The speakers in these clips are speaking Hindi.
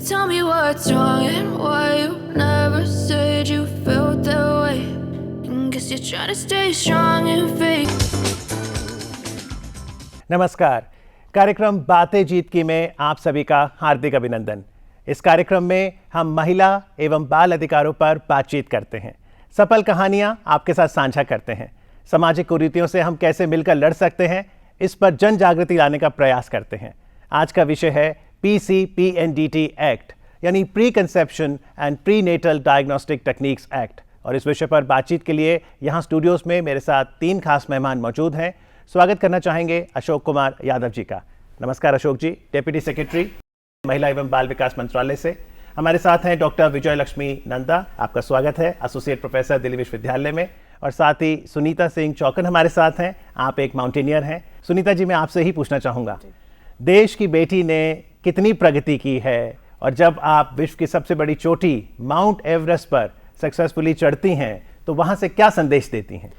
Tell me what's wrong and why you never said you felt that way. And guess you're trying to stay strong and fake. नमस्कार, कार्यक्रम बातें जीत की में आप सभी का हार्दिक अभिनंदन। इस कार्यक्रम में हम महिला एवं बाल अधिकारों पर बातचीत करते हैं, सफल कहानियां आपके साथ साझा करते हैं, सामाजिक कुरीतियों से हम कैसे मिलकर लड़ सकते हैं, इस पर जन जागृति लाने का प्रयास करते हैं। आज का विषय है PCPNDT एक्ट, यानी preconception and prenatal diagnostic techniques act. और इस विषय पर बातचीत के लिए यहाँ स्टूडियोज में मेरे साथ 3 खास मेहमान मौजूद हैं। स्वागत करना चाहेंगे अशोक कुमार यादव जी का। नमस्कार अशोक जी, डेप्यूटी सेक्रेटरी महिला एवं बाल विकास मंत्रालय से। हमारे साथ हैं डॉक्टर विजय लक्ष्मी नंदा, आपका स्वागत है, एसोसिएट प्रोफेसर दिल्ली विश्वविद्यालय में। और साथ ही सुनीता सिंह चौकन हमारे साथ हैं, आप एक माउंटेनियर हैं। सुनीता जी, मैं आपसे ही पूछना चाहूँगा, देश की बेटी ने कितनी प्रगति की है, और जब आप विश्व की सबसे बड़ी चोटी माउंट एवरेस्ट पर सक्सेसफुली चढ़ती हैं तो वहाँ से क्या संदेश देती हैं?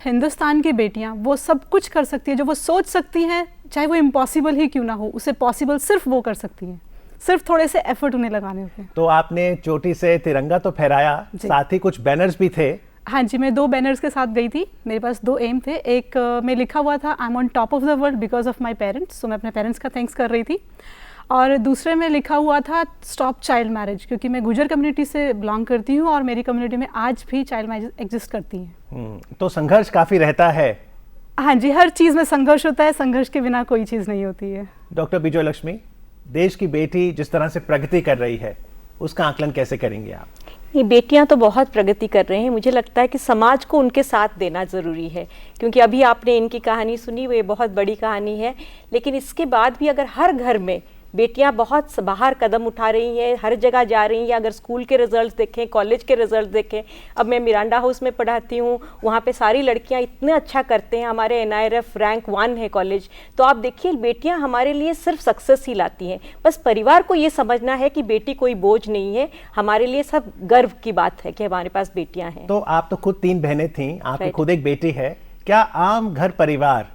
हिंदुस्तान की बेटियां वो सब कुछ कर सकती है जो वो सोच सकती हैं, चाहे वो इम्पॉसिबल ही क्यों ना हो, उसे पॉसिबल सिर्फ वो कर सकती हैं, सिर्फ थोड़े से एफर्ट उन्हें लगाने होते हैं। तो आपने चोटी से तिरंगा तो फहराया, साथ ही कुछ बैनर्स भी थे। हाँ जी, मैं 2 बैनर्स के साथ गई थी। मेरे पास 2 एम थे। एक में लिखा हुआ था I am on top of the world because of my parents, तो मैं अपने पेरेंट्स का थैंक्स कर रही थी। और दूसरे में लिखा हुआ था स्टॉप चाइल्ड मैरिज, क्योंकि मैं गुजर कम्युनिटी से बिलोंग करती हूँ और मेरी कम्युनिटी में आज भी चाइल्ड मैरिज एग्जिस्ट करती हैं। तो संघर्ष काफ़ी रहता है। हाँ जी, हर चीज़ में संघर्ष होता है, संघर्ष के बिना कोई चीज़ नहीं होती है। डॉक्टर विजय लक्ष्मी, देश की बेटी जिस तरह से प्रगति कर रही है उसका आकलन कैसे करेंगे आप? ये बेटियां तो बहुत प्रगति कर रहे हैं। मुझे लगता है कि समाज को उनके साथ देना ज़रूरी है, क्योंकि अभी आपने इनकी कहानी सुनी, वो ये बहुत बड़ी कहानी है। लेकिन इसके बाद भी अगर हर घर में बेटियां बहुत बाहर कदम उठा रही हैं, हर जगह जा रही हैं, अगर स्कूल के रिजल्ट्स देखें, कॉलेज के रिजल्ट देखें, अब मैं मिरांडा हाउस में पढ़ाती हूँ, वहाँ पे सारी लड़कियाँ इतने अच्छा करते हैं, हमारे NIRF रैंक 1 है कॉलेज। तो आप देखिए, बेटियाँ हमारे लिए सिर्फ सक्सेस ही लाती हैं। बस परिवार को ये समझना है कि बेटी कोई बोझ नहीं है, हमारे लिए सब गर्व की बात है कि हमारे पास बेटियाँ हैं। तो आप तो खुद 3 बहनें थीं, आपकी खुद एक बेटी है। क्या आम घर परिवार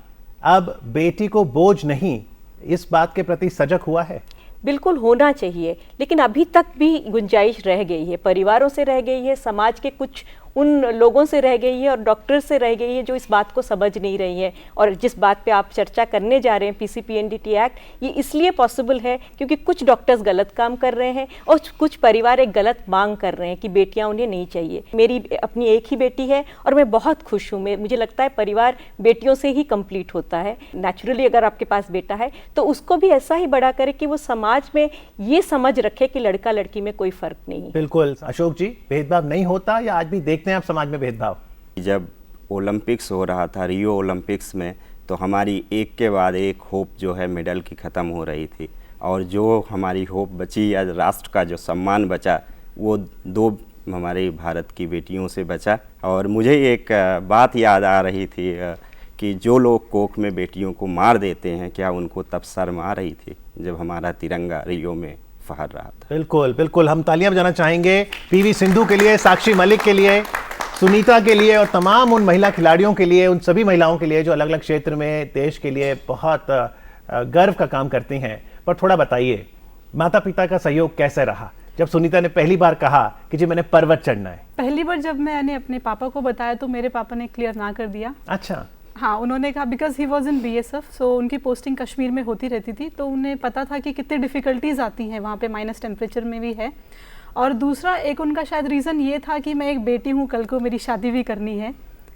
अब बेटी को बोझ नहीं, इस बात के प्रति सजग हुआ है? बिल्कुल होना चाहिए, लेकिन अभी तक भी गुंजाइश रह गई है, परिवारों से रह गई है, समाज के कुछ उन लोगों से रह गई है और डॉक्टर से रह गई है जो इस बात को समझ नहीं रही है। और जिस बात पे आप चर्चा करने जा रहे हैं, PCPNDT एक्ट, ये इसलिए पॉसिबल है क्योंकि कुछ डॉक्टर्स गलत काम कर रहे हैं और कुछ परिवार एक गलत मांग कर रहे हैं कि बेटियां उन्हें नहीं चाहिए। मेरी अपनी एक ही बेटी है और मैं बहुत खुश हूँ। मुझे लगता है परिवार बेटियों से ही कंप्लीट होता है। नेचुरली अगर आपके पास बेटा है तो उसको भी ऐसा ही बड़ा करे कि वो समाज में ये समझ रखे कि लड़का लड़की में कोई फर्क नहीं। बिल्कुल अशोक जी, भेदभाव नहीं होता या आज भी देखते हैं आप समाज में भेदभाव? जब ओलंपिक्स हो रहा था, रियो ओलंपिक्स में, तो हमारी एक के बाद एक होप जो है मेडल की ख़त्म हो रही थी, और जो हमारी होप बची या राष्ट्र का जो सम्मान बचा वो 2 हमारी भारत की बेटियों से बचा। और मुझे एक बात याद आ रही थी कि जो लोग कोख में बेटियों को मार देते हैं, क्या उनको तब शर्म आ रही थी जब हमारा तिरंगा रियो में फहर रहा था? बिल्कुल बिल्कुल, हम तालियां बजाना चाहेंगे PV सिंधु के लिए, साक्षी मलिक के लिए, सुनीता के लिए और तमाम उन महिला खिलाड़ियों के लिए, उन सभी महिलाओं के लिए जो अलग अलग क्षेत्र में देश के लिए बहुत गर्व का काम करती हैं। पर थोड़ा बताइए, माता पिता का सहयोग कैसे रहा जब सुनीता ने पहली बार कहा कि जी मैंने पर्वत चढ़ना है? पहली बार जब मैंने अपने पापा को बताया तो मेरे पापा ने क्लियर ना कर दिया। अच्छा। हाँ, उन्होंने कहा because he was in BSF, सो उनकी पोस्टिंग कश्मीर में होती रहती थी, तो उन्हें पता था कि कितनी डिफ़िकल्टीज आती हैं वहाँ पे, माइनस टेम्परेचर में भी है। और दूसरा एक उनका शायद रीज़न ये था कि मैं एक बेटी हूँ, कल को मेरी शादी भी करनी है,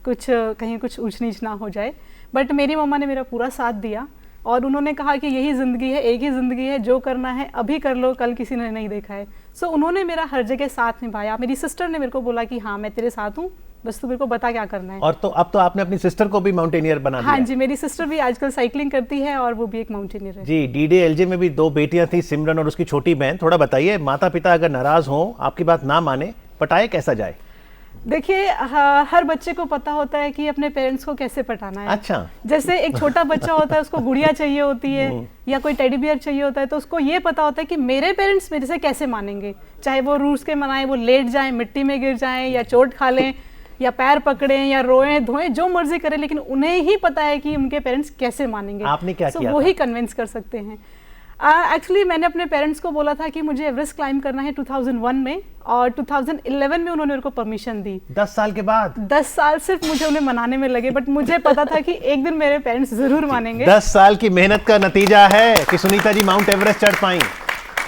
कहीं कुछ ऊंच नीच ना हो जाए। बट मेरी मम्मा ने मेरा पूरा साथ दिया और उन्होंने कहा कि यही ज़िंदगी है, एक ही ज़िंदगी है, जो करना है अभी कर लो, कल किसी ने नहीं देखा है। सो उन्होंने मेरा हर जगह साथ निभाया। मेरी सिस्टर ने मेरे को बोला कि हाँ मैं तेरे साथ हूँ, बस तू मेरे को बता क्या करना है। और तो अब तो आपने अपनी सिस्टर को भी माउंटेनियर बना दिया। हाँ जी, मेरी सिस्टर भी आजकल साइकिलिंग करती है और वो भी एक माउंटेनियर है जी। DDLJ में भी 2 बेटियां थी, सिमरन और उसकी छोटी बहन। थोड़ा बताइए, माता पिता अगर नाराज हों, आपकी बात ना माने, पटाए कैसा जाए? देखिए, हर बच्चे को पता होता है कि अपने पेरेंट्स को कैसे पटाना है। अच्छा। जैसे एक छोटा बच्चा होता है, उसको गुड़िया चाहिए होती है या कोई टेडी बियर चाहिए होता है, तो उसको ये पता होता है कि मेरे पेरेंट्स मेरे से कैसे मानेंगे, चाहे वो रूस के मनाएं, वो लेट जाएं, मिट्टी में गिर जाएं या चोट खा लें या पैर पकड़ें या रोएं धोएं, जो मर्जी करें, लेकिन उन्हें ही पता है कि उनके पेरेंट्स कैसे मानेंगे। आपने क्या किया? वो ही कन्विंस कर सकते हैं। एक्चुअली मैंने अपने पेरेंट्स को बोला था कि मुझे एवरेस्ट क्लाइंब करना है 2001 में, और 2011 में उन्होंने मेरे को परमिशन दी। 10 साल के बाद? 10 साल सिर्फ मुझे उन्हें मनाने में लगे, बट मुझे पता था कि एक दिन मेरे पेरेंट्स जरूर मानेंगे। 10 साल की मेहनत का नतीजा है कि सुनीता जी माउंट एवरेस्ट चढ़ पाई।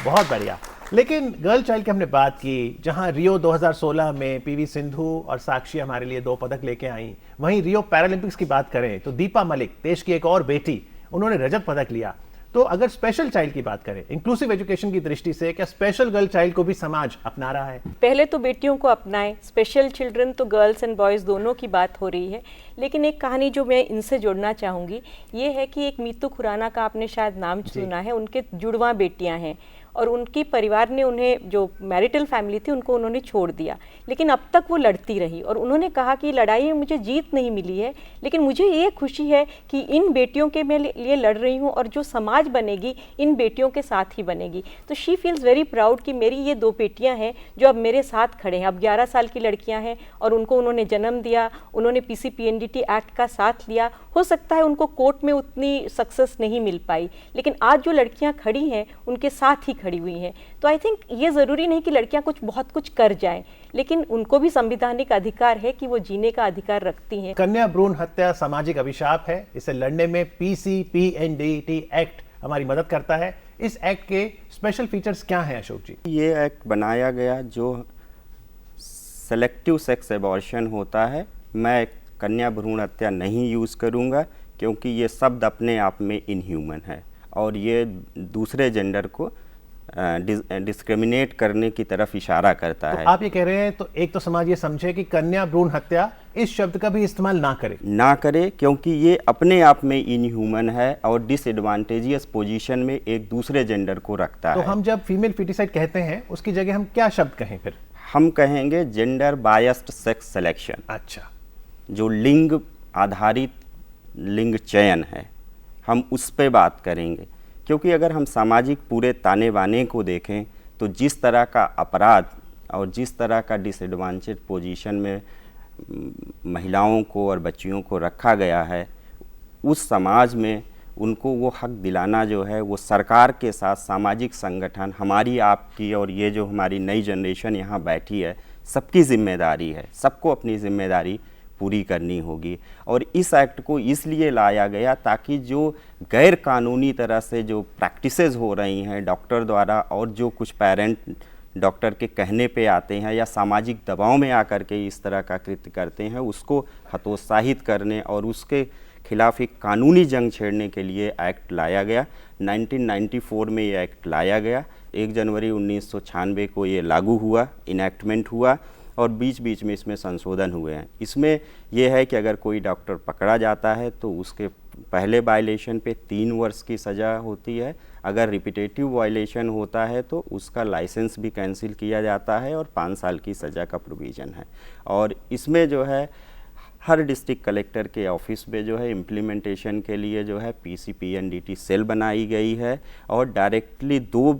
बहुत बढ़िया। लेकिन गर्ल चाइल्ड की हमने बात की, जहां रियो 2016 में पीवी सिंधु और साक्षी हमारे लिए 2 पदक लेके आई, वहीं रियो पैरालंपिक्स की बात करें तो दीपा मलिक, देश की एक और बेटी, उन्होंने रजत पदक लिया। तो अगर स्पेशल चाइल्ड की बात करें, इंक्लूसिव एजुकेशन की दृष्टि से, क्या स्पेशल गर्ल चाइल्ड को भी समाज अपना रहा है? पहले तो बेटियों को अपनाएं, स्पेशल चिल्ड्रन तो गर्ल्स एंड बॉयज़ दोनों की बात हो रही है। लेकिन एक कहानी जो मैं इनसे जोड़ना चाहूँगी ये है कि एक मीतू खुराना का आपने शायद नाम सुना है, उनके जुड़वा बेटियाँ हैं और उनकी परिवार ने उन्हें, जो मैरिटल फैमिली थी उनको उन्होंने छोड़ दिया, लेकिन अब तक वो लड़ती रही और उन्होंने कहा कि लड़ाई में मुझे जीत नहीं मिली है, लेकिन मुझे ये खुशी है कि इन बेटियों के मैं लिए लड़ रही हूँ और जो समाज बनेगी इन बेटियों के साथ ही बनेगी। तो शी फील्स वेरी प्राउड कि मेरी ये 2 बेटियाँ हैं जो अब मेरे साथ खड़े हैं। अब 11 साल की लड़कियाँ हैं और उनको उन्होंने जन्म दिया, उन्होंने PCPNDT एक्ट का साथ लिया। हो सकता है उनको कोर्ट में उतनी सक्सेस नहीं मिल पाई, लेकिन आज जो लड़कियाँ खड़ी हैं उनके साथ ही खड़ी हुई हैं। तो आई थिंक ये ज़रूरी नहीं कि लड़कियां बहुत कुछ कर जाएं, लेकिन उनको भी संवैधानिक अधिकार है कि वो जीने का अधिकार रखती हैं। कन्या भ्रूण हत्या सामाजिक अभिशाप है, इसे लड़ने में PCPNDT एक्ट हमारी मदद करता है। इस एक्ट के स्पेशल फीचर्स क्या हैं अशोक जी? ये एक्ट बनाया गया जो सेलेक्टिव सेक्स एबॉर्शन होता है, मैं कन्या भ्रूण हत्या नहीं यूज़ करूँगा क्योंकि ये शब्द अपने आप में इनह्यूमन है और ये दूसरे जेंडर को डिस्क्रिमिनेट करने की तरफ इशारा करता है। आप ये कह रहे हैं तो एक तो समाज ये समझे कि कन्या भ्रूण हत्या इस शब्द का भी इस्तेमाल ना करे क्योंकि ये अपने आप में इनह्यूमन है और डिसएडवांटेजियस पोजीशन में एक दूसरे जेंडर को रखता है। तो हम जब फीमेल फीटिसाइड कहते हैं उसकी जगह हम क्या शब्द कहें फिर? हम कहेंगे जेंडर बायस्ड सेक्स सिलेक्शन। अच्छा, जो लिंग आधारित लिंग चयन है हम उस पे बात करेंगे, क्योंकि अगर हम सामाजिक पूरे ताने बाने को देखें तो जिस तरह का अपराध और जिस तरह का डिसएडवांटेज पोजीशन में महिलाओं को और बच्चियों को रखा गया है, उस समाज में उनको वो हक दिलाना जो है वो सरकार के साथ सामाजिक संगठन, हमारी आपकी और ये जो हमारी नई जनरेशन यहाँ बैठी है, सबकी जिम्मेदारी है। सबको अपनी जिम्मेदारी पूरी करनी होगी। और इस एक्ट को इसलिए लाया गया ताकि जो गैर कानूनी तरह से जो प्रैक्टिसेस हो रही हैं डॉक्टर द्वारा और जो कुछ पेरेंट डॉक्टर के कहने पे आते हैं या सामाजिक दबाव में आकर के इस तरह का कृत्य करते हैं, उसको हतोत्साहित करने और उसके खिलाफ एक कानूनी जंग छेड़ने के लिए एक्ट लाया गया। 1994 में ये एक्ट लाया गया, 1 जनवरी 1996 को ये लागू हुआ, इनैक्टमेंट हुआ और बीच बीच में इसमें संशोधन हुए हैं। इसमें यह है कि अगर कोई डॉक्टर पकड़ा जाता है तो उसके पहले वायलेशन पे 3 वर्ष की सज़ा होती है, अगर रिपीटेटिव वायलेशन होता है तो उसका लाइसेंस भी कैंसिल किया जाता है और 5 साल की सज़ा का प्रोविज़न है। और इसमें जो है हर डिस्ट्रिक्ट कलेक्टर के ऑफिस में जो है इम्प्लीमेंटेशन के लिए जो है PCPNDT सेल बनाई गई है और डायरेक्टली 2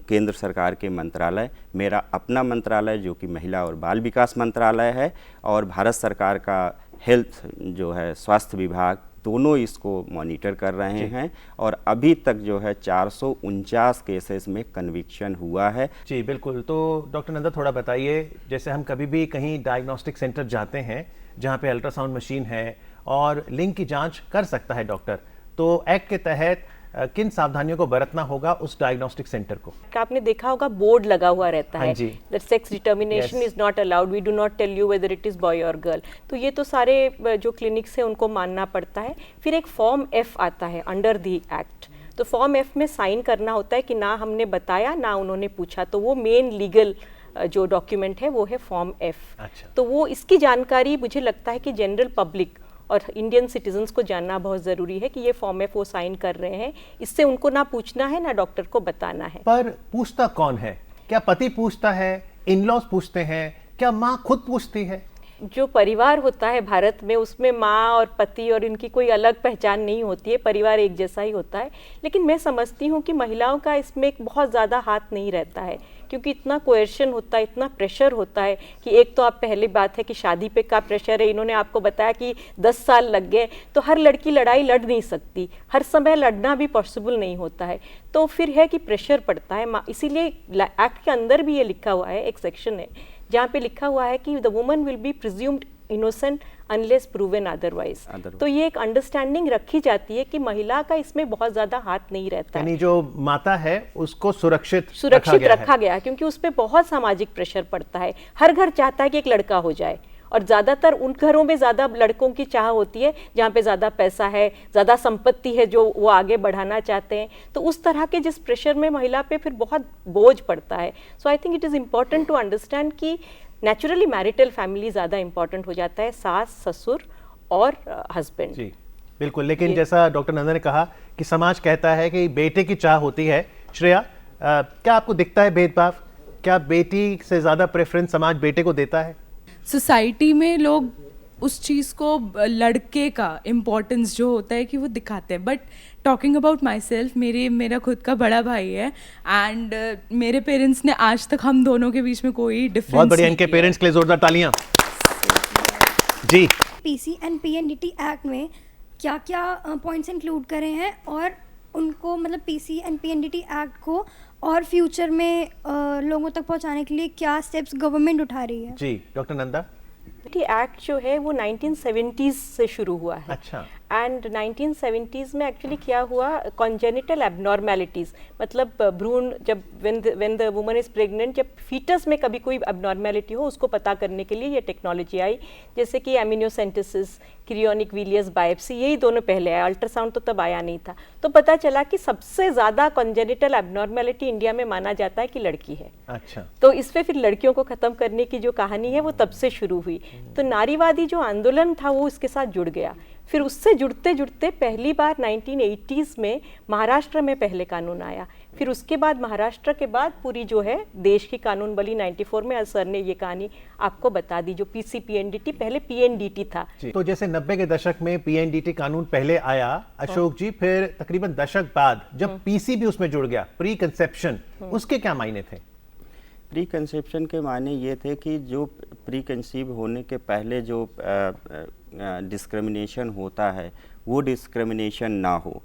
केंद्र सरकार के मंत्रालय, मेरा अपना मंत्रालय जो कि महिला और बाल विकास मंत्रालय है और भारत सरकार का हेल्थ जो है स्वास्थ्य विभाग, दोनों इसको मॉनिटर कर रहे हैं और अभी तक जो है 449 केसेस में कन्विक्शन हुआ है। जी बिल्कुल। तो डॉक्टर नंदा थोड़ा बताइए, जैसे हम कभी भी कहीं डायग्नोस्टिक सेंटर जाते हैं जहाँ पे अल्ट्रासाउंड मशीन है और लिंग की जांच कर सकता है डॉक्टर, तो एक्ट के तहत किन सावधानियों को बरतना होगा उस डायग्नोस्टिक सेंटर को? आपने देखा होगा बोर्ड लगा हुआ रहता है that sex determination is not allowed, we do not tell you whether it is boy or girl. तो ये तो सारे जो क्लिनिक्स है उनको मानना पड़ता है। फिर एक फॉर्म F आता है अंडर दी एक्ट, तो फॉर्म F में साइन करना होता है कि ना हमने बताया ना उन्होंने पूछा, तो वो मेन लीगल जो डॉक्यूमेंट है वो है फॉर्म F। अच्छा। तो वो इसकी जानकारी मुझे लगता है कि जनरल पब्लिक और इंडियन सिटीजन्स को जानना बहुत ज़रूरी है कि ये फॉर्म F वो साइन कर रहे हैं, इससे उनको ना पूछना है ना डॉक्टर को बताना है। पर पूछता कौन है? क्या पति पूछता है, इन-लॉज पूछते हैं, क्या माँ खुद पूछती है? जो परिवार होता है भारत में उसमें माँ और पति और इनकी कोई अलग पहचान नहीं होती है, परिवार एक जैसा ही होता है। लेकिन मैं समझती हूँ कि महिलाओं का इसमें एक बहुत ज़्यादा हाथ नहीं रहता है, क्योंकि इतना कोएर्शन होता है, इतना प्रेशर होता है कि एक तो आप पहली बात है कि शादी पे का प्रेशर है, इन्होंने आपको बताया कि 10 साल लग गए, तो हर लड़की लड़ाई लड़ नहीं सकती, हर समय लड़ना भी पॉसिबल नहीं होता है, तो फिर है कि प्रेशर पड़ता है। इसीलिए एक्ट के अंदर भी ये लिखा हुआ है, एक सेक्शन है जहाँ पे लिखा हुआ है कि the woman will be presumed innocent unless proven otherwise. तो ये एक अंडरस्टैंडिंग रखी जाती है कि महिला का इसमें बहुत ज्यादा हाथ नहीं रहता है, यानी जो माता है उसको सुरक्षित रखा गया है, क्योंकि उस पर बहुत सामाजिक प्रेशर पड़ता है। हर घर चाहता है कि एक लड़का हो जाए, और ज़्यादातर उन घरों में ज़्यादा लड़कों की चाह होती है जहाँ पे ज़्यादा पैसा है, ज़्यादा संपत्ति है जो वो आगे बढ़ाना चाहते हैं। तो उस तरह के जिस प्रेशर में महिला पे फिर बहुत बोझ पड़ता है। So I think it is important to understand कि नेचुरली मैरिटल फैमिली ज़्यादा इंपॉर्टेंट हो जाता है, सास ससुर और हस्बैंड। जी बिल्कुल, लेकिन जैसा डॉक्टर नंदन ने कहा कि समाज कहता है कि बेटे की चाह होती है। श्रेया, क्या आपको दिखता है भेदभाव? क्या बेटी से ज़्यादा प्रेफरेंस समाज बेटे को देता है? सोसाइटी में लोग उस चीज़ को, लड़के का इम्पोर्टेंस जो होता है कि वो दिखाते हैं, but talking about my self, मेरा खुद का बड़ा भाई है एंड मेरे पेरेंट्स ने आज तक हम दोनों के बीच में कोई डिफरेंस। बहुत बढ़िया, इनके पेरेंट्स के लिए जोरदार तालियां। जी, पीसी एंड पीएनडीटी एक्ट में क्या क्या पॉइंट्स इंक्लूड करे हैं और उनको मतलब पीसी एंड पीएनडीटी एक्ट को और फ्यूचर में लोगों तक पहुंचाने के लिए क्या स्टेप्स गवर्नमेंट उठा रही है? जी डॉक्टर नंदा। एक्ट जो है वो 1970s से शुरू हुआ है। अच्छा। एंड 1970s में एक्चुअली क्या हुआ, कॉन्जेनिटल एबनॉर्मेलिटीज़, मतलब भ्रूण, जब when the woman is pregnant, जब फीटस में कभी कोई एबनॉर्मेलिटी हो उसको पता करने के लिए ये टेक्नोलॉजी आई, जैसे कि एमिनियोसेंटेसिस, क्रियोनिक विलियस बायोप्सी, यही दोनों पहले आया, अल्ट्रासाउंड तो तब आया नहीं था। तो पता चला कि सबसे ज़्यादा कॉन्जेनिटल एबनॉर्मेलिटी इंडिया में माना जाता है कि लड़की है। अच्छा। तो इस पे फिर लड़कियों को ख़त्म करने की जो कहानी है वो तब से शुरू हुई। तो नारीवादी जो आंदोलन था वो इसके साथ जुड़ गया। फिर उससे जुड़ते जुड़ते पहली बार 1980s में महाराष्ट्र में पहले कानून आया। फिर उसके बाद महाराष्ट्र के बाद पूरी जो है देश की कानून बली 94 में। सर ने ये कहानी आपको बता दी, जो पीसी पीएनडीटी पहले पीएनडीटी था। तो जैसे 90 के दशक में पीएनडीटी कानून पहले आया अशोक जी, फिर तकरीबन दशक बाद जब पीसी भी उसमें जुड़ गया, प्री कंसेप्शन, उसके क्या मायने थे? प्री कंसेप्शन के मायने ये थे कि जो प्री कंसीव होने के पहले जो डिस्क्रिमिनेशन होता है वो डिस्क्रिमिनेशन ना हो।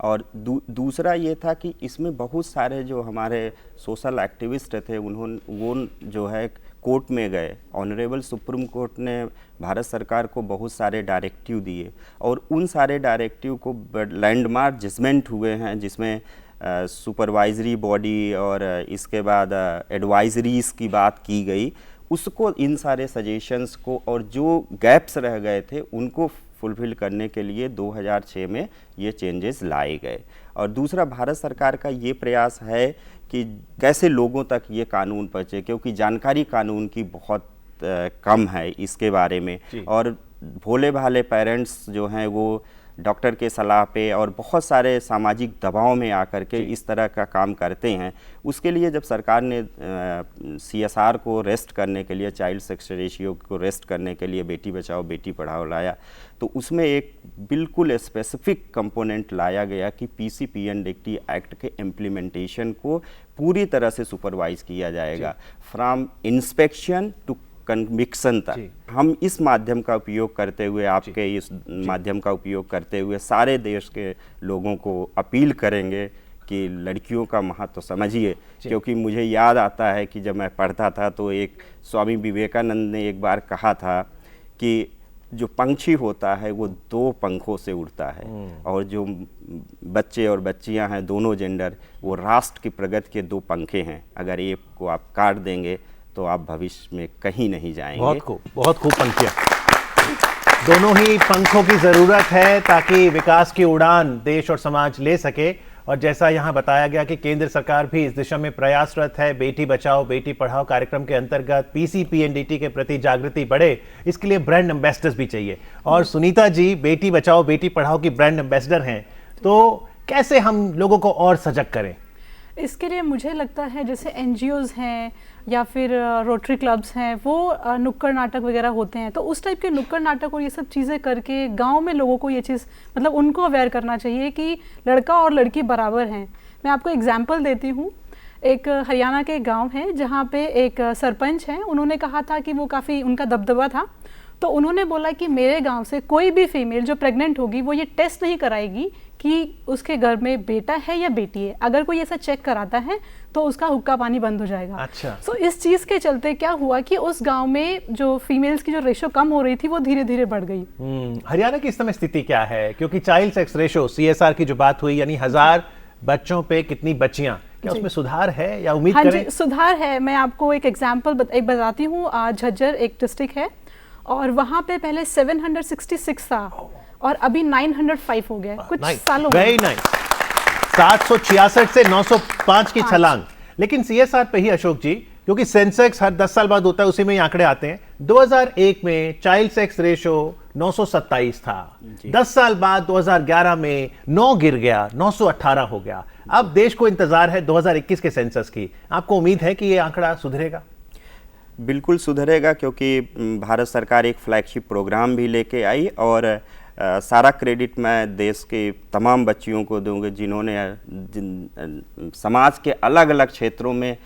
और दूसरा ये था कि इसमें बहुत सारे जो हमारे सोशल एक्टिविस्ट थे वो जो है कोर्ट में गए। ऑनरेबल सुप्रीम कोर्ट ने भारत सरकार को बहुत सारे डायरेक्टिव दिए और उन सारे डायरेक्टिव को लैंडमार्क जजमेंट हुए हैं, जिसमें सुपरवाइजरी बॉडी और इसके बाद एडवाइजरीज की बात की गई। उसको, इन सारे सजेशंस को और जो गैप्स रह गए थे उनको फुलफिल करने के लिए 2006 में ये चेंजेस लाए गए। और दूसरा, भारत सरकार का ये प्रयास है कि कैसे लोगों तक ये कानून पहुँचे, क्योंकि जानकारी कानून की बहुत कम है इसके बारे में। और भोले भाले पेरेंट्स जो हैं वो डॉक्टर के सलाह पे और बहुत सारे सामाजिक दबाव में आकर के इस तरह का काम करते हैं। उसके लिए जब सरकार ने CSR को रेस्ट करने के लिए, चाइल्ड सेक्स रेशियो को रेस्ट करने के लिए बेटी बचाओ बेटी पढ़ाओ लाया, तो उसमें एक बिल्कुल स्पेसिफिक कंपोनेंट लाया गया कि पीसी पीएनडीटी एक्ट के इम्प्लीमेंटेशन को पूरी तरह से सुपरवाइज किया जाएगा, फ्रॉम इंस्पेक्शन टू कन्विक्शन तक। हम इस माध्यम का उपयोग करते हुए, आपके इस माध्यम का उपयोग करते हुए सारे देश के लोगों को अपील करेंगे कि लड़कियों का महत्व समझिए। क्योंकि मुझे याद आता है कि जब मैं पढ़ता था तो एक स्वामी विवेकानंद ने एक बार कहा था कि जो पंछी होता है वो 2 पंखों से उड़ता है, और जो बच्चे और बच्चियां हैं, दोनों जेंडर, वो राष्ट्र की प्रगति के 2 पंखे हैं। अगर एक को आप काट देंगे तो आप भविष्य में कहीं नहीं जाएंगे। बहुत खूब पंखियां। दोनों ही पंखों की जरूरत है ताकि विकास की उड़ान देश और समाज ले सके। और जैसा यहाँ बताया गया कि केंद्र सरकार भी इस दिशा में प्रयासरत है। बेटी बचाओ बेटी पढ़ाओ कार्यक्रम के अंतर्गत पीसी पीएनडीटी के प्रति जागृति बढ़े, इसके लिए ब्रांड एम्बेसडर्स भी चाहिए। और सुनीता जी बेटी बचाओ बेटी पढ़ाओ की ब्रांड एम्बेसडर हैं, तो कैसे हम लोगों को और सजग करें? इसके लिए मुझे लगता है जैसे NGOs हैं या फिर रोटरी क्लब्स हैं, वो नुक्कड़ नाटक वगैरह होते हैं, तो उस टाइप के नुक्कड़ नाटक और ये सब चीज़ें करके गांव में लोगों को ये चीज़, मतलब उनको अवेयर करना चाहिए कि लड़का और लड़की बराबर हैं। मैं आपको एग्जांपल देती हूँ। एक हरियाणा के गांव है जहाँ पे एक सरपंच हैं, उन्होंने कहा था कि वो काफ़ी उनका दबदबा था, तो उन्होंने बोला कि मेरे गांव से कोई भी फीमेल जो प्रेग्नेंट होगी वो ये टेस्ट नहीं कराएगी कि उसके घर में बेटा है या बेटी है। अगर कोई ऐसा चेक कराता है तो उसका हुक्का पानी बंद हो जाएगा। अच्छा। तो इस चीज़ के चलते क्या हुआ कि उस गांव में जो फीमेल्स की जो रेशो कम हो रही थी वो धीरे धीरे बढ़ गई। हरियाणा की इस समय स्थिति क्या है? क्योंकि चाइल्ड सेक्स रेशो CSR की जो बात हुई, यानी 1000 बच्चों पे कितनी बच्चियां, क्या उसमें सुधार है या उम्मीद हाँ करें? जी, सुधार है। मैं आपको एक एग्जाम्पल बताती हूँ। झज्जर एक डिस्ट्रिक्ट है और वहाँ पे पहले 766 था और अभी 905 हो गया कुछ सालों में। Very nice. 766 से 905 की छलांग। लेकिन CSR पे ही अशोक जी, क्योंकि सेंसेक्स हर 10 साल बाद होता है, उसी में ही आंकड़े आते हैं। 2001 में चाइल्ड सेक्स रेशो 927 था, 10 साल बाद 2011 में 9 गिर गया, 918 हो गया। अब देश को इंतजार है 2021 के सेंसस की। आपको उम्मीद है कि ये आंकड़ा सुधरेगा? बिल्कुल सुधरेगा, क्योंकि भारत सरकार एक फ्लैगशिप प्रोग्राम भी लेके आई और सारा क्रेडिट मैं देश के तमाम बच्चियों को दूंगा जिन्होंने समाज के अलग अलग क्षेत्रों में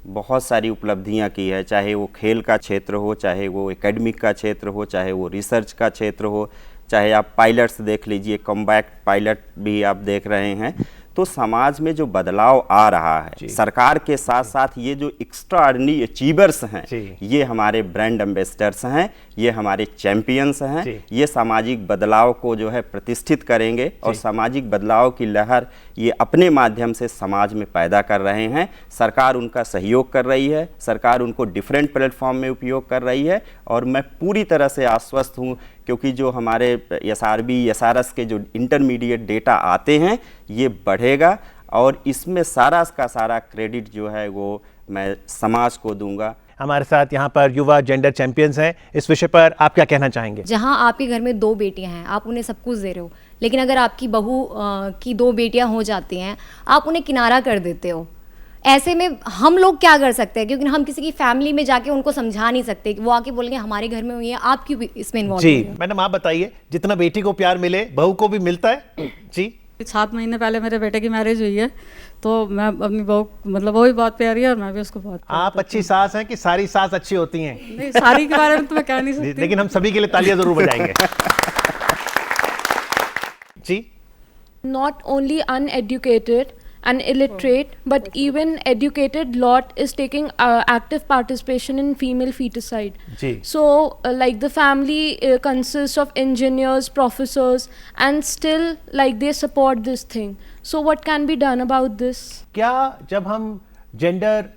बहुत सारी उपलब्धियां की है, चाहे वो खेल का क्षेत्र हो, चाहे वो एकेडमिक का क्षेत्र हो, चाहे वो रिसर्च का क्षेत्र हो, चाहे आप पायलट्स देख लीजिए, कॉम्बैट पायलट भी आप देख रहे हैं। तो समाज में जो बदलाव आ रहा है, सरकार के साथ साथ ये जो एक्स्ट्राऑर्डिनरी अचीवर्स हैं, ये हमारे ब्रांड एम्बेसडर्स हैं, ये हमारे चैंपियंस हैं, ये सामाजिक बदलाव को जो है प्रतिष्ठित करेंगे और सामाजिक बदलाव की लहर ये अपने माध्यम से समाज में पैदा कर रहे हैं। सरकार उनका सहयोग कर रही है, सरकार उनको डिफरेंट प्लेटफॉर्म में उपयोग कर रही है और मैं पूरी तरह से आश्वस्त हूँ, क्योंकि जो हमारे SRB SRS के जो इंटरमीडिएट डेटा आते हैं ये बढ़ेगा और इसमें सारा का सारा क्रेडिट जो है वो मैं समाज को दूंगा। हमारे साथ यहाँ पर युवा जेंडर चैंपियंस हैं। इस विषय पर आप क्या कहना चाहेंगे? जहाँ आपके घर में 2 बेटियां हैं, आप उन्हें सब कुछ दे रहे हो, लेकिन अगर आपकी बहू की 2 बेटियां हो जाती हैं, आप उन्हें किनारा कर देते हो। ऐसे में हम लोग क्या कर सकते हैं? क्योंकि हम किसी की फैमिली में जाके उनको समझा नहीं सकते कि वो आके बोलेंगे हमारे घर में हुई है, आप क्यों इसमें इन्वॉल्व जी मैडम आप बताइए, जितना बेटी को प्यार मिले बहू को भी मिलता है? जी 7 महीने पहले मेरे बेटे की मैरिज हुई है, तो मैं अपनी बहू मतलब वो भी बहुत प्यारी है और मैं भी उसको बहुत। आप अच्छी सास हैं कि सारी सास अच्छी होती हैं? नहीं, सारी के बारे में तो मैं कह नहीं सकती, लेकिन हम सभी के लिए तालियां जरूर बजाएंगे। जी Not only uneducated and illiterate, but even educated lot is taking active participation in female feticide. So like the family consists of engineers, professors, and still like they support this thing. So what can be done about this? क्या जब हम जेंडर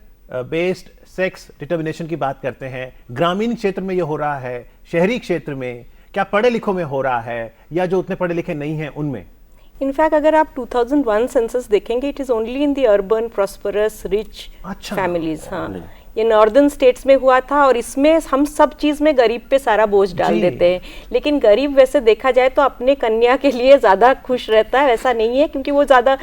बेस्ड सेक्स डिटर्मिनेशन की बात करते हैं, ग्रामीण क्षेत्र में ये हो रहा है, शहरी क्षेत्र में, क्या पढ़े लिखों में हो रहा है या जो उतने पढ़े लिखे नहीं हैं उनमें? इनफैक्ट अगर आप 2001 सेंसस देखेंगे, it is only in the urban prosperous rich families. हाँ, ये नॉर्दर्न स्टेट्स में हुआ था और इसमें हम सब चीज़ में गरीब पे सारा बोझ डाल देते हैं, लेकिन गरीब वैसे देखा जाए तो अपने कन्या के लिए ज़्यादा खुश रहता है, ऐसा नहीं है, क्योंकि वो ज़्यादा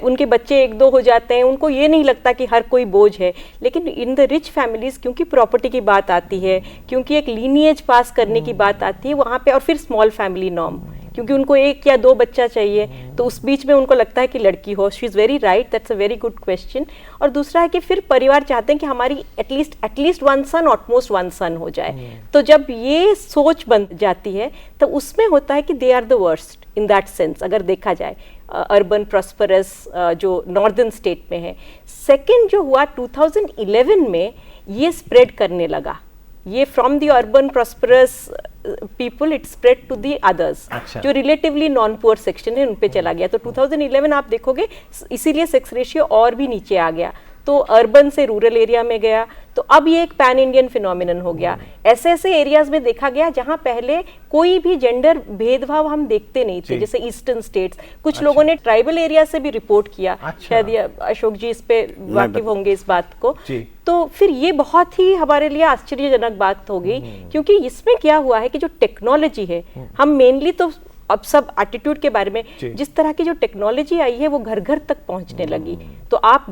उनके बच्चे 1-2 हो जाते हैं, उनको ये नहीं लगता कि हर कोई बोझ है। लेकिन इन द रिच फैमिलीज़ क्योंकि प्रॉपर्टी की बात आती है, क्योंकि एक लीनिएज पास करने की बात आती है वहाँ पे, और फिर स्मॉल फैमिली नॉर्म, क्योंकि उनको 1 या 2 बच्चा चाहिए, तो उस बीच में उनको लगता है कि लड़की हो। She is very right, that's a very good question. और दूसरा है कि फिर परिवार चाहते हैं कि हमारी एटलीस्ट 1 सन, ऑटमोस्ट 1 सन हो जाए। तो जब ये सोच बन जाती है तो उसमें होता है कि they are the worst in that sense, अगर देखा जाए अर्बन प्रॉस्परस जो नॉर्दर्न स्टेट में है। सेकेंड जो हुआ 2011 में, ये स्प्रेड करने लगा, ये from the urban prosperous people it spread to the others, जो रिलेटिवली नॉन पुअर सेक्शन है उन पे चला गया। तो 2011 आप देखोगे, इसीलिए सेक्स रेशियो और भी नीचे आ गया, तो अर्बन से रूरल एरिया में गया। तो अब ये एक पैन इंडियन फिनोमिनन हो गया। ऐसे ऐसे एरियाज में देखा गया जहां पहले कोई भी जेंडर भेदभाव हम देखते नहीं थे, जैसे ईस्टर्न स्टेट्स। कुछ लोगों ने ट्राइबल एरिया से भी रिपोर्ट किया, शायद अशोक जी इस पे वाकिफ होंगे इस बात को। तो फिर ये बहुत ही हमारे लिए आश्चर्यजनक बात हो गई, क्योंकि इसमें क्या हुआ है कि जो टेक्नोलॉजी है, हम मेनली तो अब सब एटीट्यूड के बारे में, जिस तरह की जो टेक्नोलॉजी आई है वो घर घर तक पहुंचने लगी। तो आप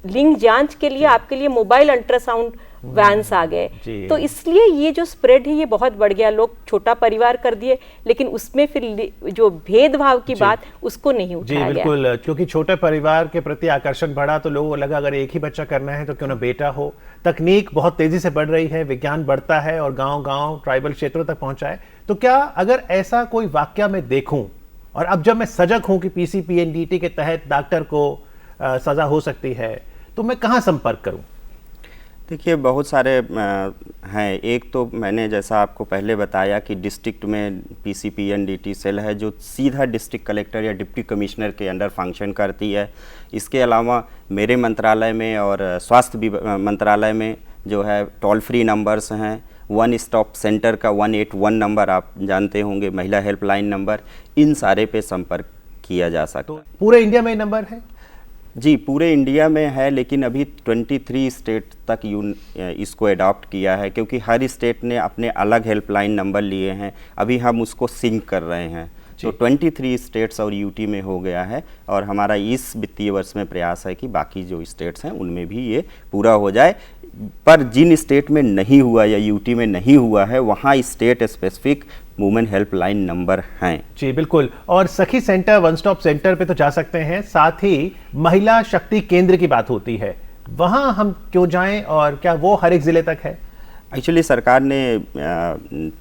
लिंग जांच के लिए आपके लिए मोबाइल अल्ट्रासाउंड वैन्स आ गए। तो इसलिए ये जो स्प्रेड है ये बहुत बढ़ गया। लोग छोटा परिवार कर दिए, लेकिन उसमें फिर जो भेदभाव की बात उसको नहीं उठाया गया। बिल्कुल, क्योंकि छोटे परिवार के प्रति आकर्षण बढ़ा तो लोगों को लगा अगर एक ही बच्चा करना है तो क्यों ना बेटा हो। तकनीक बहुत तेजी से बढ़ रही है, विज्ञान बढ़ता है और गांव-गांव ट्राइबल क्षेत्रों तक पहुंचा है। तो क्या अगर ऐसा कोई वाकया मैं देखूं और अब जब मैं सजग हूं कि पीसीपीएनडीटी के तहत डॉक्टर को सजा हो सकती है, तो मैं कहां संपर्क करूं? देखिए, बहुत सारे हैं। एक तो मैंने जैसा आपको पहले बताया कि डिस्ट्रिक्ट में पीसीपीएनडीटी सेल है जो सीधा डिस्ट्रिक्ट कलेक्टर या डिप्टी कमिश्नर के अंडर फंक्शन करती है। इसके अलावा मेरे मंत्रालय में और स्वास्थ्य मंत्रालय में जो है टोल फ्री नंबर्स हैं। वन स्टॉप सेंटर का 181 नंबर आप जानते होंगे, महिला हेल्पलाइन नंबर, इन सारे पे संपर्क किया जा सकता है। पूरे इंडिया में नंबर है? जी, पूरे इंडिया में है, लेकिन अभी 23 स्टेट तक इसको अडॉप्ट किया है, क्योंकि हर स्टेट ने अपने अलग हेल्पलाइन नंबर लिए हैं। अभी हम उसको सिंक कर रहे हैं, तो 23 स्टेट्स और यूटी में हो गया है। और हमारा इस वित्तीय वर्ष में प्रयास है कि बाकी जो स्टेट्स हैं उनमें भी ये पूरा हो जाए। पर जिन स्टेट में नहीं हुआ या यूटी में नहीं हुआ है, वहाँ state specific women helpline number हैं। जी बिल्कुल। और सखी सेंटर, वन स्टॉप सेंटर पे तो जा सकते हैं, साथ ही महिला शक्ति केंद्र की बात होती है, वहाँ हम क्यों जाएं और क्या वो हर एक ज़िले तक है? एक्चुअली सरकार ने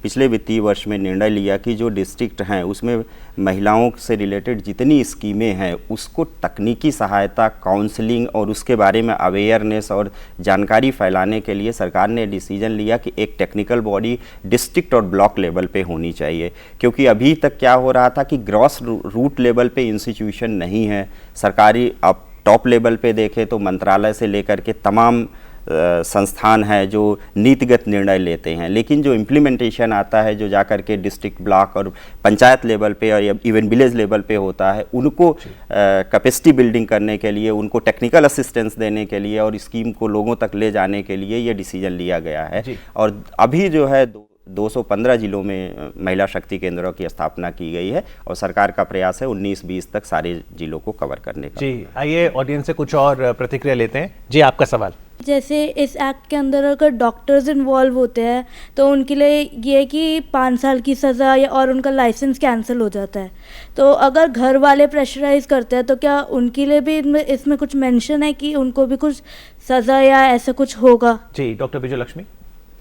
पिछले वित्तीय वर्ष में निर्णय लिया कि जो डिस्ट्रिक्ट हैं उसमें महिलाओं से रिलेटेड जितनी स्कीमें हैं उसको तकनीकी सहायता, काउंसलिंग और उसके बारे में अवेयरनेस और जानकारी फैलाने के लिए सरकार ने डिसीजन लिया कि एक टेक्निकल बॉडी डिस्ट्रिक्ट और ब्लॉक लेवल पे होनी चाहिए। क्योंकि अभी तक क्या हो रहा था कि ग्रॉस रूट लेवल पे इंस्टीट्यूशन नहीं है। सरकारी अब टॉप लेवल पे देखें तो मंत्रालय से लेकर के तमाम संस्थान है जो नीतिगत निर्णय लेते हैं, लेकिन जो इम्प्लीमेंटेशन आता है, जो जाकर के डिस्ट्रिक्ट, ब्लॉक और पंचायत लेवल पे और इवन विलेज लेवल पे होता है, उनको कैपेसिटी बिल्डिंग करने के लिए, उनको टेक्निकल असिस्टेंस देने के लिए और स्कीम को लोगों तक ले जाने के लिए ये डिसीजन लिया गया है। और अभी जो है 215 जिलों में महिला शक्ति केंद्रों की स्थापना की गई है और सरकार का प्रयास है 19-20 तक सारे जिलों को कवर करने का। जी, आइए ऑडियंस से कुछ और प्रतिक्रिया लेते हैं। जी, आपका सवाल। जैसे इस एक्ट के अंदर अगर डॉक्टर्स इन्वॉल्व होते हैं तो उनके लिए ये है कि 5 साल की सज़ा और उनका लाइसेंस कैंसिल हो जाता है। तो अगर घर वाले प्रेशराइज करते हैं तो क्या उनके लिए भी इसमें कुछ मेंशन है कि उनको भी कुछ सज़ा या ऐसा कुछ होगा? जी, doctor Vijayalakshmi.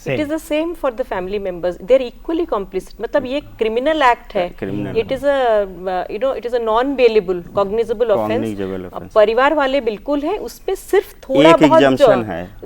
It is the same for the family members, they are equally complicit. मतलब ये क्रिमिनल एक्ट है, it is it is a non bailable cognizable offence. परिवार वाले बिल्कुल है, उसमें सिर्फ थोड़ा बहुत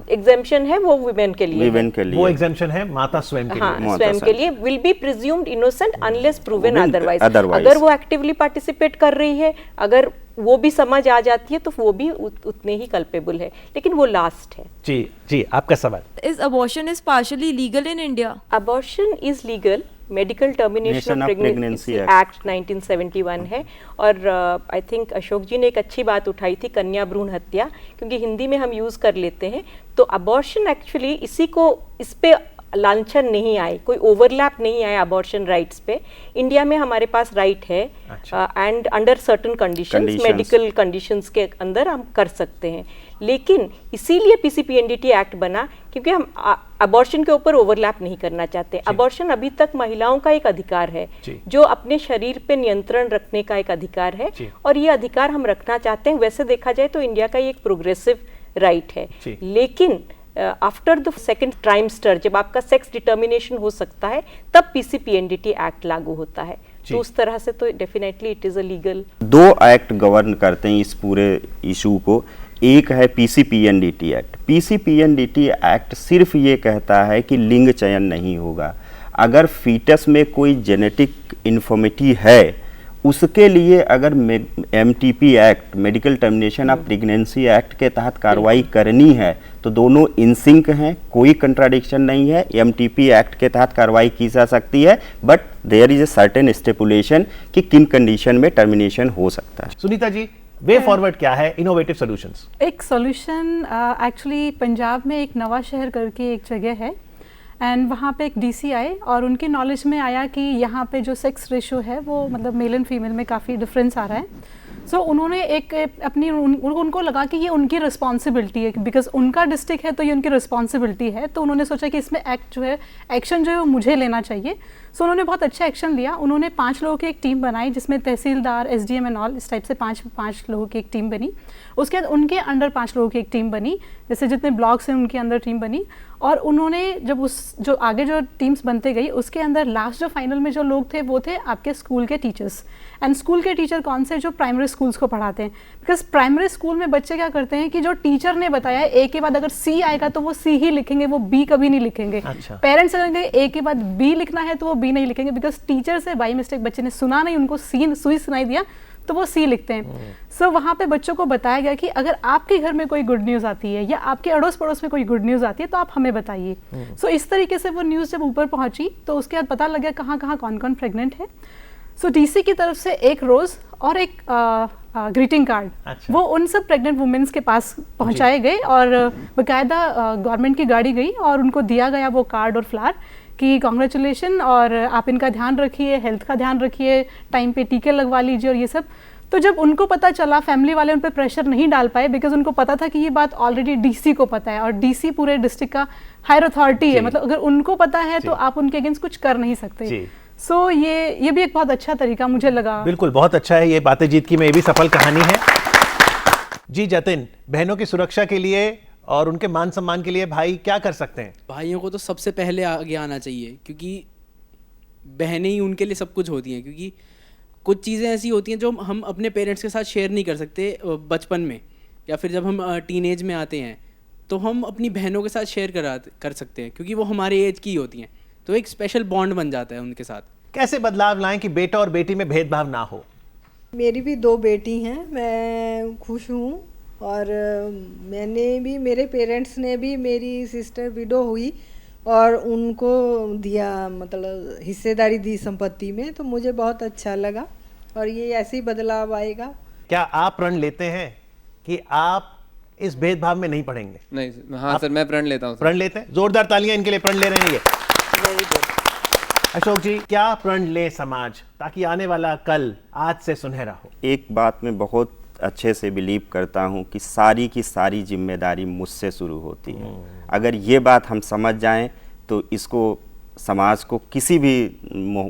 एग्जेम्पशन है वो वुमेन के लिए, वो एग्जेम्पशन है माता स्वयं के लिए, स्वयं के लिए will be presumed innocent unless proven otherwise. अगर वो एक्टिवली पार्टिसिपेट कर रही है, अगर वो भी समझ आ जाती है तो वो भी उतने ही कल्पेबल है, लेकिन वो लास्ट है। जी जी, आपका सवाल। Is abortion is partially legal in India? Abortion is legal. Medical termination of pregnancy act 1971 है। और आई थिंक अशोक जी ने एक अच्छी बात उठाई थी, कन्या भ्रूण हत्या, क्योंकि हिंदी में हम यूज़ कर लेते हैं। तो अबॉर्शन एक्चुअली इस पे लांछन नहीं आए, कोई ओवरलैप नहीं आया अबॉर्शन राइट्स पे। इंडिया में हमारे पास राइट है and under certain conditions, medical conditions के अंदर हम कर सकते हैं। लेकिन इसीलिए पीसीपीएनडीटी एक्ट बना क्योंकि हम अबॉर्शन के ऊपर ओवरलैप नहीं करना चाहते। अबॉर्शन अभी तक महिलाओं का एक अधिकार है, जो अपने शरीर पे नियंत्रण रखने का एक अधिकार है, और ये अधिकार हम रखना चाहते हैं। वैसे देखा जाए तो इंडिया का ये एक प्रोग्रेसिव राइट है, लेकिन आफ्टर द सेकेंड ट्राइमेस्टर जब आपका सेक्स डिटर्मिनेशन हो सकता है तब पीसीपीएनडीटी एक्ट लागू होता है। तो उस तरह से तो definitely it is a legal. 2 act govern करते हैं इस पूरे इशू को। एक है पीसीपीएनडीटी एक्ट। पीसीपीएनडीटी एक्ट सिर्फ ये कहता है कि लिंग चयन नहीं होगा। अगर फीटस में कोई जेनेटिक इन्फॉर्मिटी है, उसके लिए अगर MTP act, medical termination of pregnancy act के तहत कार्रवाई करनी है तो दोनों इन सिंक हैं, कोई कंट्राडिक्शन नहीं है। एमटीपी एक्ट के तहत कार्रवाई की जा सकती है, but there is a certain stipulation कि किन कंडीशन में टर्मिनेशन हो सकता है। सुनीता जी, वे फॉरवर्ड क्या है, इनोवेटिव सॉल्यूशंस? एक सॉल्यूशन एक्चुअली पंजाब में एक नवा शहर करके एक जगह है, एंड वहाँ पे एक डीसी आए और उनकी नॉलेज में आया कि यहाँ पे जो सेक्स रेशो है वो मतलब मेल एंड फीमेल में काफ़ी डिफरेंस आ रहा है। सो उन्होंने एक अपनी उनको लगा कि ये उनकी रिस्पॉन्सिबिलिटी है, बिकॉज उनका डिस्ट्रिक्ट है तो ये उनकी रिस्पॉन्सिबिलिटी है, तो उन्होंने सोचा कि इसमें एक्शन जो है वो मुझे लेना चाहिए। सो उन्होंने बहुत अच्छा एक्शन लिया। उन्होंने 5 लोगों की एक टीम बनाई जिसमें तहसीलदार, SDM एंड ऑल, इस टाइप से 5 लोगों की एक टीम बनी। उसके बाद उनके अंडर 5 लोगों की एक टीम बनी, जैसे जितने ब्लॉक्स हैं उनके अंदर टीम बनी। और उन्होंने जब जो आगे जो टीम्स बनते गई उसके अंदर लास्ट जो फाइनल में जो लोग थे वो थे आपके स्कूल के टीचर्स। एंड स्कूल के टीचर कौन से? जो प्राइमरी स्कूल्स को पढ़ाते हैं। बिकॉज प्राइमरी स्कूल में बच्चे क्या करते हैं कि जो टीचर ने बताया A के बाद अगर C आएगा तो वो C ही लिखेंगे, वो B कभी नहीं लिखेंगे। अच्छा। पेरेंट्स अगर A के बाद B लिखना है तो वो B नहीं लिखेंगे, बिकॉज टीचर से बाई मिस्टेक बच्चे ने सुना नहीं, उनको सुई सुनाई दिया तो वो C लिखते हैं। सो वहाँ पे बच्चों को बताया गया कि अगर आपके घर में कोई गुड न्यूज़ आती है या आपके अड़ोस पड़ोस में कोई गुड न्यूज़ आती है तो आप हमें बताइए। सो इस तरीके से वो न्यूज़ जब ऊपर पहुँची तो उसके बाद पता लग गया कहाँ कहाँ कौन कौन प्रेग्नेंट है। सो DC की तरफ से एक रोज़ और एक ग्रीटिंग कार्ड, अच्छा। वो उन सब प्रेग्नेंट वुमेन्स के पास पहुँचाए गए और बाकायदा गवर्नमेंट की गाड़ी गई और उनको दिया गया वो कार्ड और फ्लावर कि कॉन्ग्रेचुलेशन और आप इनका ध्यान रखिए, हेल्थ का ध्यान रखिए, टाइम पे टीके लगवा लीजिए और ये सब। तो जब उनको पता चला, फैमिली वाले उन पर प्रेशर नहीं डाल पाए, बिकॉज उनको पता था कि ये बात ऑलरेडी DC को पता है और DC पूरे डिस्ट्रिक्ट का हायर अथॉरिटी है, मतलब अगर उनको पता है तो आप उनके अगेंस्ट कुछ कर नहीं सकते। सो ये भी एक बहुत अच्छा तरीका मुझे लगा। बिल्कुल, बहुत अच्छा है। ये बातें जीत की में ये भी सफल कहानी है। जी जतिन, बहनों की सुरक्षा के लिए और उनके मान सम्मान के लिए भाई क्या कर सकते हैं? भाइयों को तो सबसे पहले आगे आना चाहिए, क्योंकि बहनें ही उनके लिए सब कुछ होती हैं। क्योंकि कुछ चीज़ें ऐसी होती हैं जो हम अपने पेरेंट्स के साथ शेयर नहीं कर सकते बचपन में, या फिर जब हम टीनेज में आते हैं तो हम अपनी बहनों के साथ शेयर कर सकते हैं, क्योंकि वो हमारे एज की होती हैं, तो एक स्पेशल बॉन्ड बन जाता है उनके साथ। कैसे बदलाव लाएं कि बेटा और बेटी में भेदभाव ना हो? मेरी भी 2 बेटी हैं, मैं खुश हूँ। और मैंने भी, मेरे पेरेंट्स ने भी, मेरी सिस्टर विडो हुई और उनको दिया, मतलब हिस्सेदारी दी संपत्ति में, तो मुझे बहुत अच्छा लगा और ये ऐसे ही बदलाव आएगा। क्या आप प्रण लेते हैं कि आप इस भेदभाव में नहीं पड़ेंगे? नहीं। हाँ सर, मैं प्रण लेता हूँ। प्रण लेते हैं? जोरदार तालियां इनके लिए, प्रण ले रहे हैं ये। अशोक जी, क्या प्रण ले समाज ताकि आने वाला कल आज से सुनहरा हो? एक बात में बहुत अच्छे से बिलीव करता हूँ कि सारी की सारी जिम्मेदारी मुझसे शुरू होती है। अगर ये बात हम समझ जाएं तो इसको समाज को किसी भी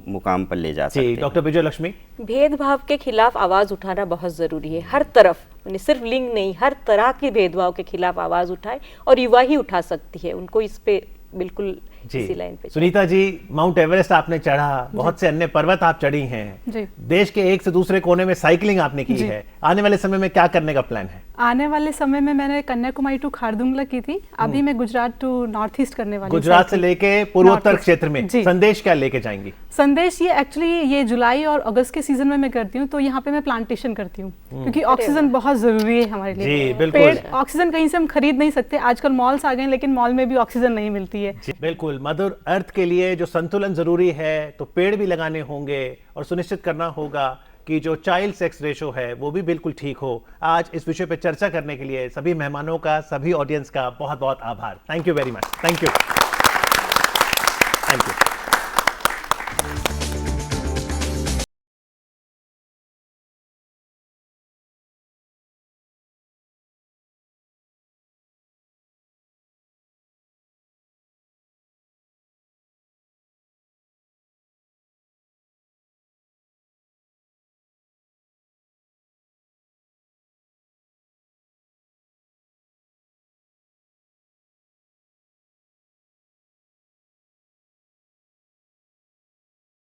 मुकाम पर ले जा सकते हैं। डॉक्टर विजय लक्ष्मी, भेदभाव के खिलाफ आवाज़ उठाना बहुत ज़रूरी है, हर तरफ, सिर्फ लिंग नहीं, हर तरह के भेदभाव के खिलाफ आवाज़ उठाए और युवा ही उठा सकती है, उनको इस पे बिल्कुल इसी लाइन पे। सुनीता जी, माउंट एवरेस्ट आपने चढ़ा, बहुत से अन्य पर्वत आप चढ़ी हैं, देश के एक से दूसरे कोने में साइकिलिंग आपने की है, आने वाले समय में क्या करने का प्लान है? आने वाले समय में मैंने कन्याकुमारी टू खारदुंगला की थी, अभी मैं गुजरात टू नॉर्थ ईस्ट करने वाली हूं। गुजरात से लेके पूर्वोत्तर क्षेत्र में संदेश क्या लेके जाएंगी? संदेश ये एक्चुअली ये जुलाई और अगस्त के सीजन में मैं करती हूँ, तो यहाँ पे मैं प्लांटेशन करती हूँ, क्योंकि ऑक्सीजन बहुत जरूरी है हमारे लिए। पेड़, ऑक्सीजन कहीं से हम खरीद नहीं सकते, आजकल मॉल्स आ गए लेकिन मॉल में भी ऑक्सीजन नहीं मिलती है। बिल्कुल, मदर अर्थ के लिए जो संतुलन जरूरी है तो पेड़ भी लगाने होंगे और सुनिश्चित करना होगा कि जो चाइल्ड सेक्स रेशो है वो भी बिल्कुल ठीक हो। आज इस विषय पर चर्चा करने के लिए सभी मेहमानों का, सभी ऑडियंस का बहुत बहुत आभार। Thank you very much. Thank you.